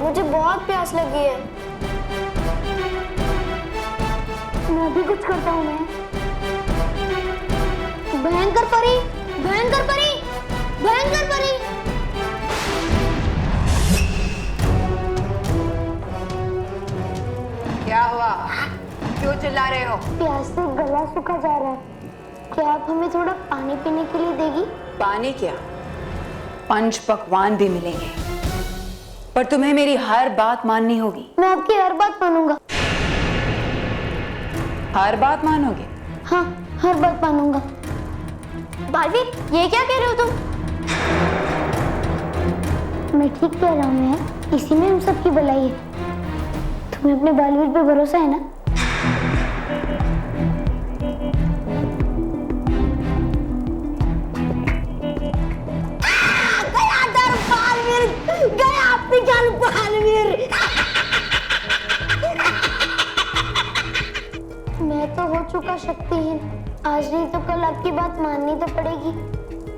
मुझे बहुत प्यास लगी है। मैं भी कुछ करता हूँ। मैं भयंकर परी, भयंकर परी, भयंकर परी। क्या हुआ? क्यों चिल्ला रहे हो? प्यास से गला सूखा जा रहा है। क्या आप हमें थोड़ा पानी पीने के लिए देगी? पानी क्या, पंच पकवान भी मिलेंगे, पर तुम्हें मेरी हर बात माननी होगी। मैं आपकी हर बात मानूंगा। हर बात मानोगे? हाँ, हर बात मानूंगा। बालवीर, ये क्या कह रहे हो तुम? मैं ठीक कह रहा हूँ। मैं इसी में हम सबकी भलाई है। तुम्हें अपने बालवीर पे भरोसा है ना? गया अपनी जान बालवीर। मैं तो हो चुका शक्तिहीन। आज नहीं तो कल आपकी बात माननी तो पड़ेगी।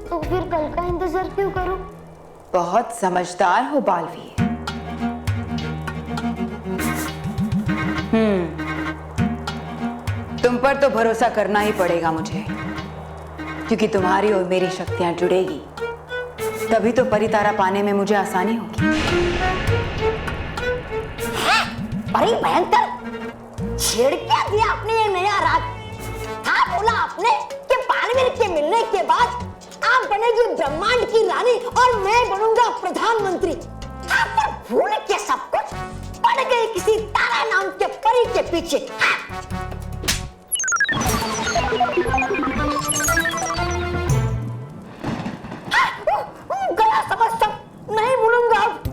तो फिर कल का इंतजार क्यों करूं? बहुत समझदार हो बालवीर। तुम पर तो भरोसा करना ही पड़ेगा मुझे, क्योंकि तुम्हारी और मेरी शक्तियां जुड़ेगी, तभी तो परितारा पाने में मुझे आसानी होगी। अरे भयंकर, छेड़ क्या दिया आपने ये नया राग? हाँ, बोला आपने कि बालवीर के मिलने के बाद आप बनेगी ब्रह्मांड की रानी और मैं बनूंगा प्रधानमंत्री। आप पर भूल के सब कुछ पड़ गए किसी तारा नाम के परी के पीछे। गला समझ सब नहीं भूलूंगा अब।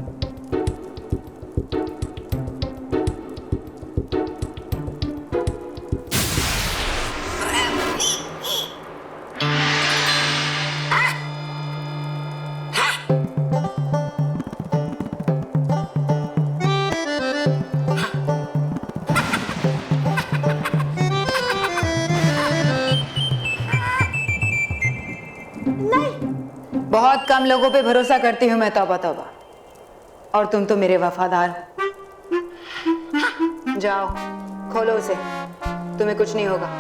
बहुत कम लोगों पे भरोसा करती हूँ मैं, तौबा तौबा। और तुम तो मेरे वफादार हो। जाओ, खोलो उसे, तुम्हें कुछ नहीं होगा।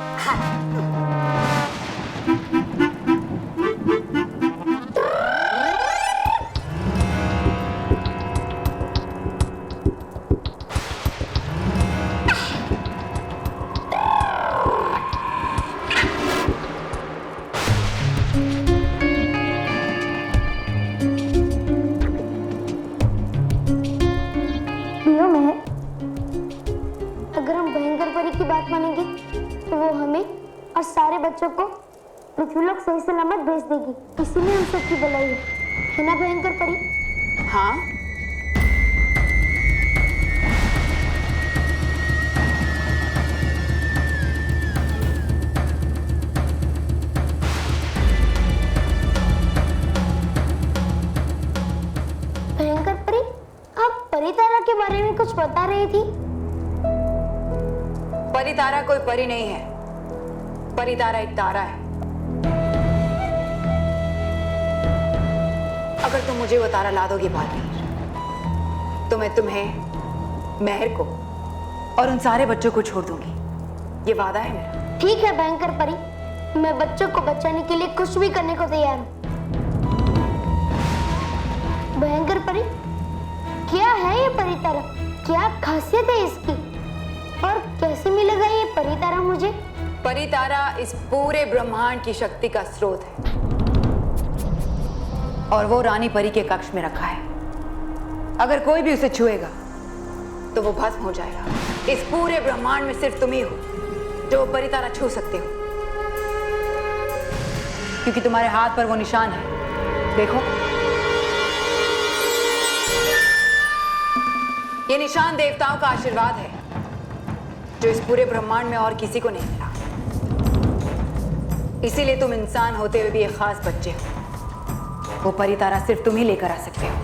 अगर हम भयंकर परी की बात मानेंगे तो वो हमें और सारे बच्चों को पृथ्वीलोक सही सलामत भेज देगी। इसी में हम सबकी भलाई है ना भयंकर परी? हाँ, भयंकर परी, आप परितारा के बारे में कुछ बता रही थी। परितारा कोई परी नहीं है, परितारा एक तारा है। अगर तुम मुझे वो तारा ला दोगे बालवीर, तो मैं तुम्हें, महर को और उन सारे बच्चों को छोड़ दूंगी। ये वादा है मेरा। ठीक है भयंकर परी, मैं बच्चों को बचाने के लिए कुछ भी करने को तैयार हूँ। भयंकर परी, क्या है ये परितारा? क्या खासियत है इसकी? और कैसे मिलेगा ये परितारा मुझे? परितारा इस पूरे ब्रह्मांड की शक्ति का स्रोत है, और वो रानी परी के कक्ष में रखा है। अगर कोई भी उसे छुएगा तो वो भस्म हो जाएगा। इस पूरे ब्रह्मांड में सिर्फ तुम ही हो जो वो परितारा छू सकते हो, क्योंकि तुम्हारे हाथ पर वो निशान है। देखो, ये निशान देवताओं का आशीर्वाद है, जो इस पूरे ब्रह्मांड में और किसी को नहीं मिला। इसीलिए तुम इंसान होते हुए भी एक खास बच्चे हो। वो परितारा सिर्फ तुम ही लेकर आ सकते हो,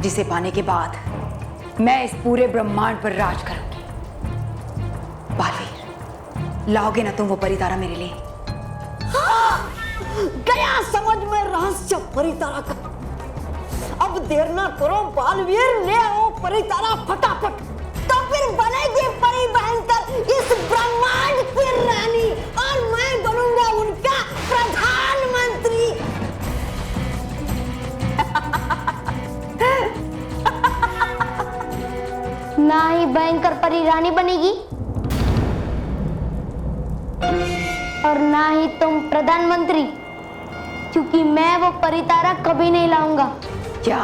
जिसे पाने के बाद मैं इस पूरे ब्रह्मांड पर राज करूंगी। बालवीर, लाओगे ना तुम वो परितारा मेरे लिए? हाँ, गया समझ में रहस्य परितारा का। अब देर ना करो बालवीर, ले आओ परी तारा फटाफट, तो फिर बनेगी परी भयंकर इस ब्रह्मांड की रानी और मैं बनूंगा उनका प्रधानमंत्री। ना ही भयंकर परी रानी बनेगी और ना ही तुम प्रधानमंत्री, क्योंकि मैं वो परी तारा कभी नहीं लाऊंगा। क्या?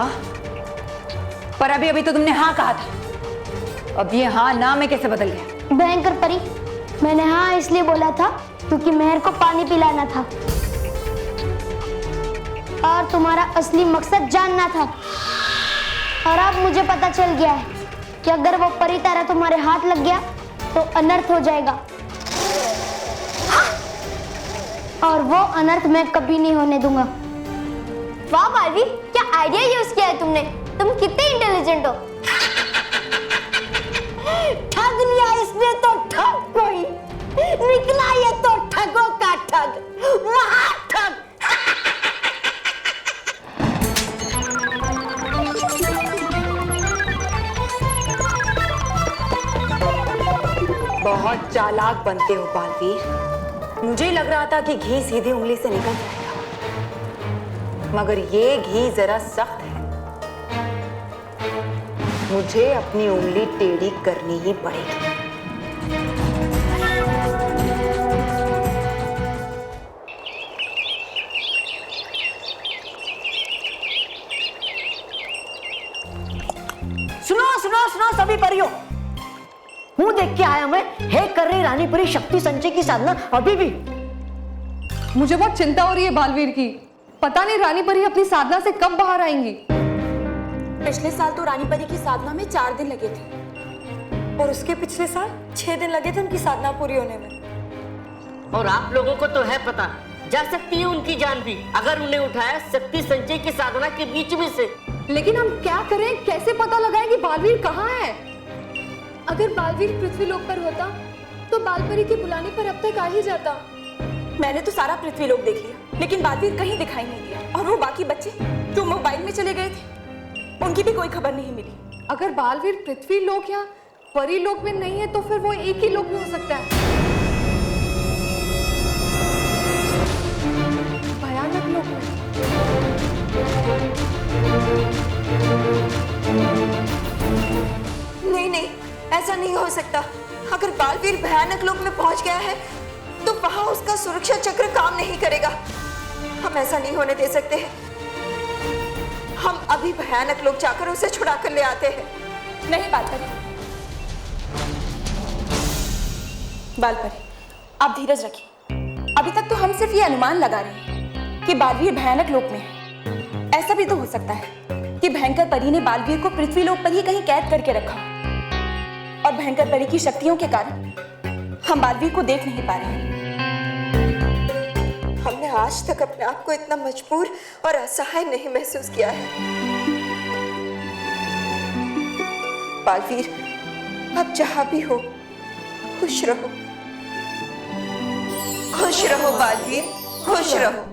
पर अभी अभी तो तुमने हाँ कहा था, अब ये हाँ ना में कैसे बदल गया? भयंकर परी, मैंने हाँ इसलिए बोला था क्योंकि मेहर को पानी पिलाना था और तुम्हारा असली मकसद जानना था। और अब मुझे पता चल गया है कि अगर वो परी तारा तुम्हारे हाथ लग गया तो अनर्थ हो जाएगा, और वो अनर्थ मैं कभी नहीं होने दूंगा। वाह बालवी, क्या आइडिया यूज किया है तुमने, तुम कितने इंटेलिजेंट हो। ठग लिया इसने तो ठग कोई, निकला ये तो ठगों का ठग, महाठग। बहुत चालाक बनते हो बालवीर। मुझे लग रहा था कि घी सीधे उंगली से निकल जाएगा, मगर ये घी जरा सख्त है, मुझे अपनी उंगली टेढ़ी करनी ही पड़ेगी। सुनो सुनो सुनो सभी परियों, हूँ देख के आया मैं, हे कर रही रानी परी शक्ति संचय की साधना अभी भी। मुझे बहुत चिंता हो रही है बालवीर की, पता नहीं रानी परी अपनी साधना से कब बाहर आएंगी। पिछले साल तो रानी परी की साधना में 4 दिन लगे थे और उसके पिछले साल 6 दिन लगे थे उनकी साधना पूरी होने में। और आप लोगों को तो है पता, जा सकती है उनकी जान भी अगर उन्हें उठाया शक्ति संचय की साधना के बीच में से। लेकिन हम क्या करें, कैसे पता लगाएं कि बालवीर कहाँ है? अगर बालवीर पृथ्वी लोक पर होता तो बालपरी के बुलाने पर अब तक आ ही जाता। मैंने तो सारा पृथ्वी लोक देख लिया, लेकिन बालवीर कहीं दिखाई नहीं दिया। और वो बाकी बच्चे जो मोबाइल में चले गए थे, उनकी भी कोई खबर नहीं मिली। अगर बालवीर पृथ्वी लोक या परी लोक में नहीं है तो फिर वो एक ही लोक में हो सकता है, भयानक लोक में। नहीं नहीं, ऐसा नहीं हो सकता। अगर बालवीर भयानक लोक में पहुंच गया है तो वहां उसका सुरक्षा चक्र काम नहीं करेगा। हम ऐसा नहीं होने दे सकते हैं। हम अभी भयानक लोक जाकर उसे छुड़ा कर ले आते हैं। नहीं बालपरी, बालपरी आप धीरज रखिए। अभी तक तो हम सिर्फ ये अनुमान लगा रहे हैं कि बालवीर भयानक लोक में है। ऐसा भी तो हो सकता है कि भयंकर परी ने बालवीर को पृथ्वी लोक पर ही कहीं कैद करके रखा और भयंकर परी की शक्तियों के कारण हम बालवीर को देख नहीं पा रहे हैं। हमने आज तक अपने आप को इतना मजबूर और असहाय नहीं महसूस किया है। बालवीर, आप जहां भी हो खुश रहो, खुश रहो बालवीर, खुश रहो।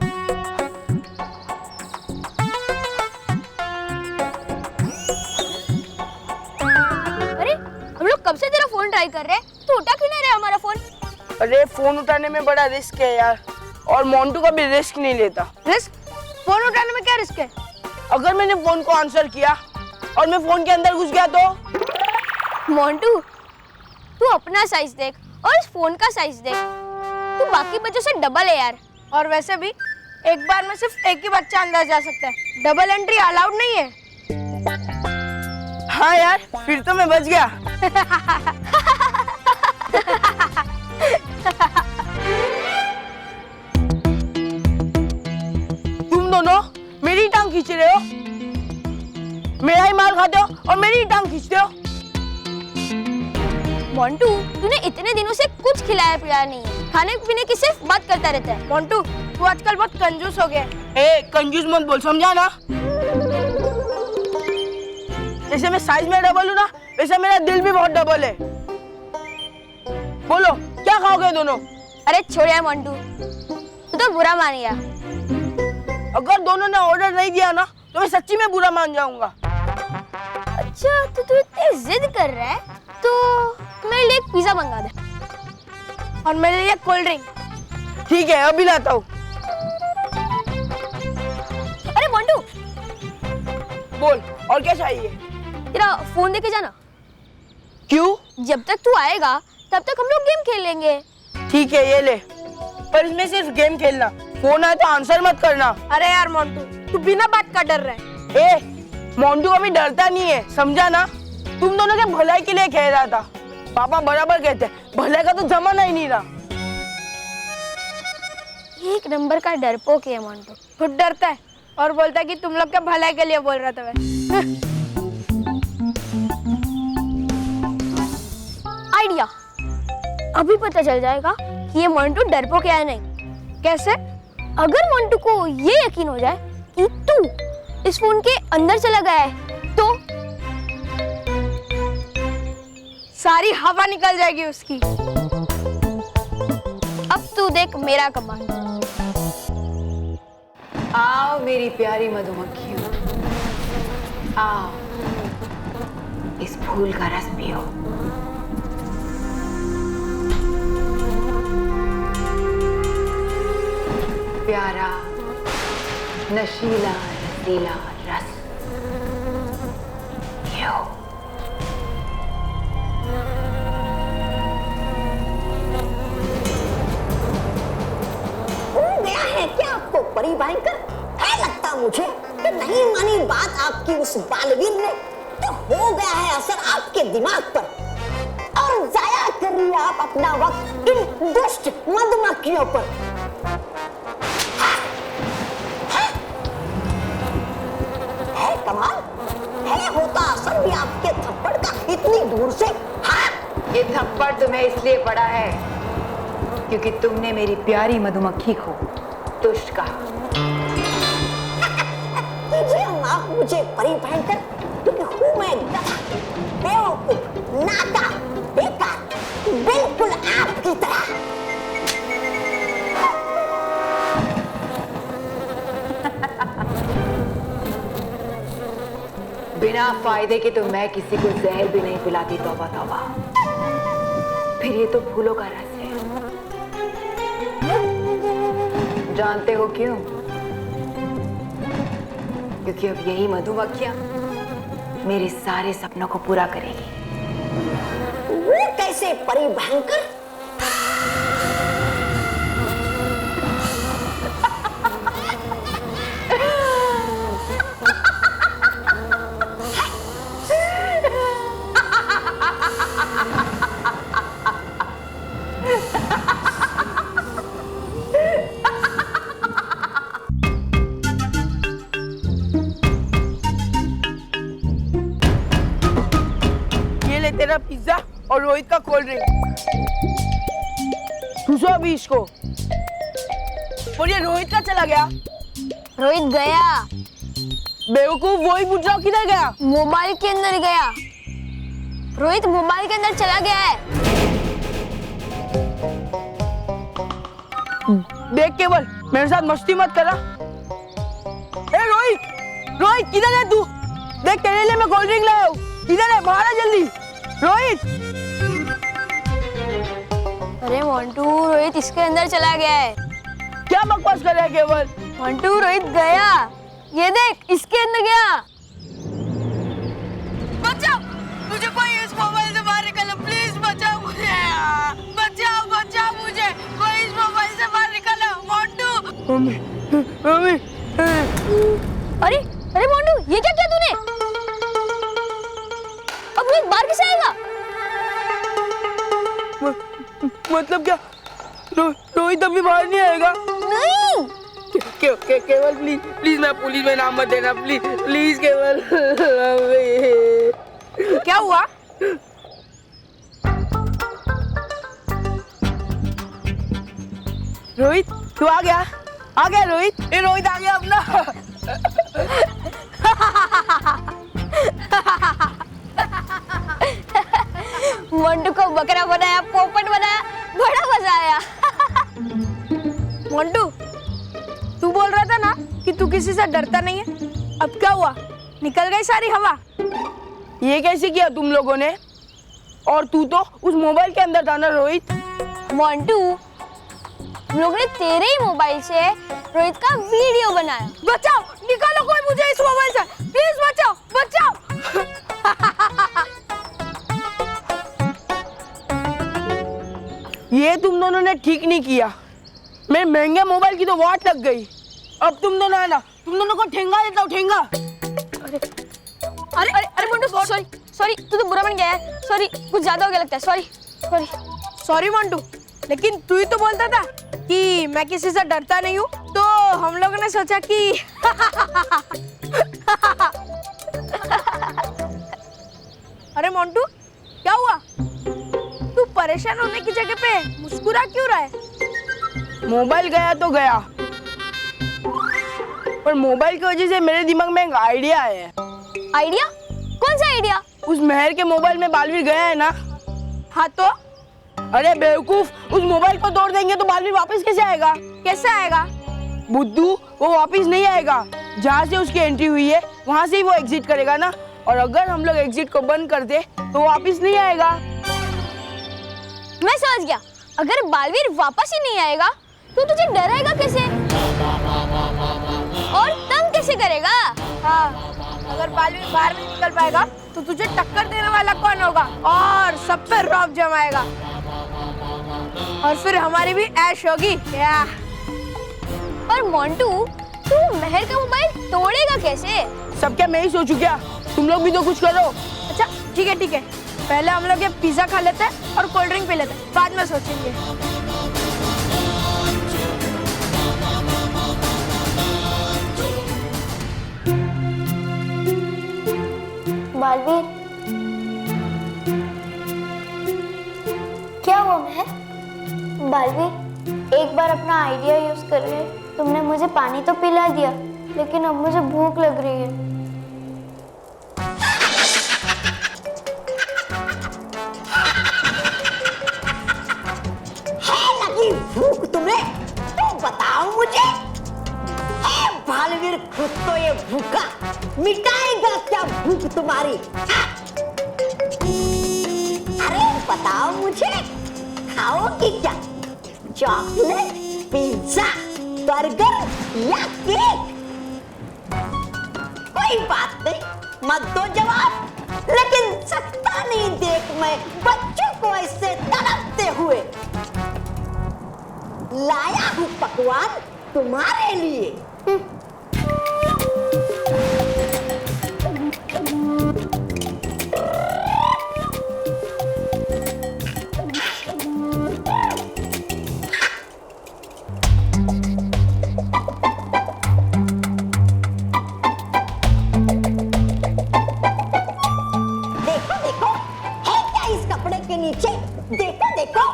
अरे हम लोग कब से तेरा फोन ट्राई कर रहे हैं, तू उठा क्यों नहीं रहा हमारा फोन? अरे फोन उठाने में बड़ा रिस्क है यार, और मोंटू का भी रिस्क नहीं लेता। रिस्क? फोन उठाने में क्या रिस्क है? अगर मैंने फोन को आंसर किया और मैं फोन के अंदर घुस गया तो? मोंटू, तू अपना साइज देख और इस फोन का साइज देख, तू बाकी बच्चों से डबल है यार। और वैसे भी एक बार में सिर्फ एक ही बच्चा अंदर जा सकता है, डबल एंट्री अलाउड नहीं है। हाँ यार, फिर तो मैं बच गया। तुम दोनों मेरी टांग खींच रहे हो, मेरा ही मार खाते हो और मेरी ही टांग खींचते हो। मोंटू, तूने इतने दिनों से कुछ खिलाया पिलाया नहीं है, खाने पीने की सिर्फ बात करता रहता है। मोंटू, तू आजकल बहुत कंजूस हो गया। ए, कंजूस मत बोल, समझा ना? जैसे मैं साइज में डबल हूँ ना, वैसे मेरा दिल भी बहुत डबल है। बोलो क्या खाओगे दोनों? अरे छोड़ यार मोंटू, तू तो बुरा मान गया। अगर दोनों ने ऑर्डर नहीं दिया ना तो मैं सच्ची में बुरा मान जाऊंगा। अच्छा तो तू इतनी जिद कर रहा है तो मेरे लिए एक पिज्जा मंगा दे और मेरे लिए कोल्ड ड्रिंक। ठीक है, अभी लाता हूँ। अरे मोंटू, बोल, और क्या चाहिए? तेरा फोन देके जाना। क्यों? जब तक तू आएगा तब तक हम लोग गेम खेल लेंगे। ठीक है, ये ले, पर इसमें सिर्फ गेम खेलना, फोन आए तो आंसर मत करना। अरे यार मोंटू, तू बिना बात का डर रहा है। मोंटू अभी डरता नहीं है, समझा ना? तुम दोनों के भलाई के लिए कह रहा था। पापा बराबर कहते हैं, भलाई का तो जमाना ही नहीं रहा। एक नंबर का डरपोक है मोंटू। खुद डरता है और बोलता है कि तुम लोग के भलाई के लिए बोल रहा था मैं। आइडिया, अभी पता चल जाएगा कि ये मोंटू डरपोक है या नहीं। कैसे? अगर मोंटू को ये यकीन हो जाए कि तू इस फोन के अंदर चला गया है तो सारी हवा निकल जाएगी उसकी। अब तू देख मेरा कमाल। आओ मेरी प्यारी मधुमक्खियों, आओ इस फूल का रस पियो। प्यारा नशीला रसीला रस पियो। हो गया है क्या आपको परी भयंकर? है लगता मुझे कि नहीं मानी बात आपकी उस बालवीर ने तो हो गया है असर आपके दिमाग पर और जाया कर रही आप अपना वक्त इन दुष्ट मधुमक्खियों पर। है कमाल, है होता असर भी आपके थप्पड़ का इतनी दूर से। हाँ, ये थप्पड़ तुम्हें इसलिए पड़ा है क्योंकि तुमने मेरी प्यारी मधुमक्खी को दुष्ट कहा। कीजिए माफ मुझे परी भयंकर, क्योंकि हूँ मैं गधा, बेवकूफ, नाका, बेकार, बिल्कुल आपकी तरह। बिना फायदे के तो मैं किसी को जहर भी नहीं पिलाती, तौबा तौबा। फिर ये तो फूलों का रस है। जानते हो क्यों? क्योंकि अब यही मधुमक्खियां मेरे सारे सपनों को पूरा करेगी। वो कैसे परी भयंकर? तेरा पिज्जा और रोहित का कोल्ड ड्रिंक। घुसो अभी इसको। और ये रोहित का चला गया? रोहित गया। बेवकूफ, वही पूछ रहा हूँ, किधर गया? मोबाइल के अंदर गया। रोहित मोबाइल के अंदर चला गया है। देख केवल, मेरे साथ मस्ती मत करा। ए रोहित, रोहित किधर है तू? देख तेरे लिए मैं कोल्ड ड्रिंक लाया हूँ। किधर है? बाहर आ जल्दी। रोहित! अरे मोंटू, रोहित इसके अंदर चला गया है। क्या बकवास कर रहा है केवल? मोंटू, रोहित गया। ये देख, इसके अंदर गया। बचाओ मुझे, कोई इस मोबाइल से बाहर निकालो, प्लीज बचाओ मुझे। बचाओ बचाओ मुझे, कोई इस मोबाइल से बाहर निकालो। मोंटू! Mummy, mummy. अरे अरे मोंटू, ये क्या किया तूने? अब रोहित बाहर कैसे आएगा? मतलब क्या? रोहित अभी बाहर नहीं आएगा? नहीं। केवल प्लीज प्लीज, मैं पुलिस में नाम मत देना, प्लीज प्लीज केवल। क्या हुआ? रोहित तू आ गया? आ गया रोहित? ये रोहित आ गया अपना। मोंटू को बकरा बनाया, पोपट बनाया, बड़ा मजा आया। मोंटू, तू बोल रहा था ना कि तू किसी से डरता नहीं है। अब क्या हुआ? निकल गई सारी हवा। ये कैसे किया तुम लोगों ने? और तू तो उस मोबाइल के अंदर था ना रोहित? मोंटू, हम लोग ने तेरे ही मोबाइल से रोहित का वीडियो बनाया। बचाओ, निकालो कोई मुझे इस मोबाइल से, प्लीज बचाओ, बचाओ। ये तुम दोनों ने ठीक नहीं किया। मेरे महंगे मोबाइल की तो वाट लग गई। अब तुम दोनों आना, तुम दोनों को ठेंगा देता हूँ, ठेंगा। अरे अरे अरे मोंटू, सॉरी सॉरी, तू तो बुरा बन गया है। सॉरी, कुछ ज्यादा हो गया लगता है। सॉरी सॉरी सॉरी मोंटू, लेकिन तू ही तो बोलता था कि मैं किसी से डरता नहीं हूँ, तो हम लोगों ने सोचा कि अरे मोंटू, क्या हुआ? तू परेशान होने की जगह पे मुस्कुरा क्यों रहा है? मोबाइल गया तो गया, पर मोबाइल की वजह से मेरे दिमाग में एक आइडिया आया है। आइडिया? कौन सा आइडिया? उस मेहर के मोबाइल में बालवीर गया है ना? हाँ तो? अरे बेवकूफ, उस मोबाइल को तोड़ देंगे तो बालवीर वापस कैसे आएगा? कैसे आएगा? बुद्धू, वो वापस नहीं आएगा। जहाँ से उसकी एंट्री हुई है वहाँ से ही वो एग्जिट करेगा ना। और अगर हम लोग एग्जिट को बंद कर दे तो वापस नहीं आएगा। मैं समझ गया। अगर बालवीर वापस ही नहीं आएगा तो तुझे डराएगा कैसे और तंग कैसे करेगा? हाँ, अगर बालवीर बाहर नहीं निकल पाएगा तो तुझे टक्कर देने वाला कौन होगा और सब पे रौब जमाएगा और फिर हमारी भी ऐश होगी। क्या? पर मोंटू, तू महर का मोबाइल तोड़ेगा कैसे? सब क्या मैं ही सोचूं क्या? तुम लोग भी तो कुछ करो। अच्छा ठीक है ठीक है, पहले हम लोग ये पिज्जा खा लेते हैं और कोल्ड ड्रिंक पी लेते हैं, बाद में सोचेंगे। बालवीर, क्या हुआ महर? बालवीर, एक बार अपना आइडिया यूज कर रहे हैं। तुमने मुझे पानी तो पिला दिया, लेकिन अब मुझे भूख लग रही है। भूख तुम्हें? तो बताओ मुझे। बालवीर खुद तो ये भूखा, मिटाएगा क्या भूख तुम्हारी? अरे बताओ मुझे, खाओगी क्या? चॉकलेट, पिज्जा, बर्गर या केक? कोई बात नहीं, मत दो जवाब, लेकिन सकता नहीं देख मैं बच्चों को ऐसे तड़पते हुए। लाया हूँ पकवान तुम्हारे लिए। देखो देखो, है क्या इस कपड़े के नीचे? देखो देखो।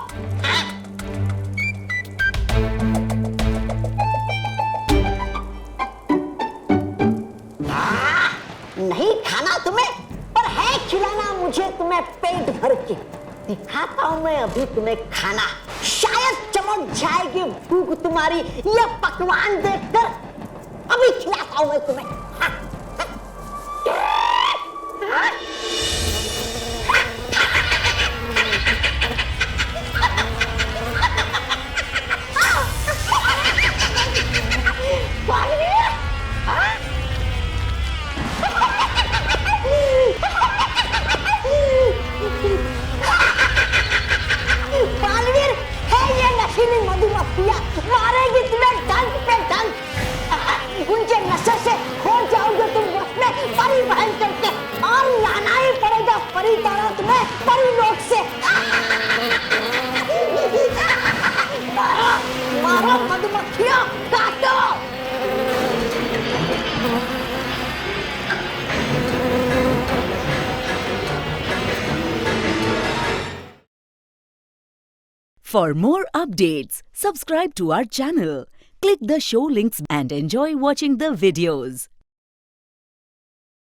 नहीं खाना तुम्हें, पर है खिलाना मुझे तुम्हें पेट भर के। दिखाता हूं मैं अभी तुम्हें खाना, शायद चमक जाएगी भूख तुम्हारी ये पकवान देखकर। अभी खिलाता हूं मैं तुम्हें। बालवीर, है ये नशीली मधुमक्खियां, मारेगी तुम्हें डंक पे डंक। उनके नशे से खो जाओगे तुम बस में परी बहन करके, और लाना ही पड़ेगा परी तारा तुम्हें परी लोक से। मारो मारो मधुमक्खियां, काटो। For more updates, subscribe to our channel, click the show links and enjoy watching the videos.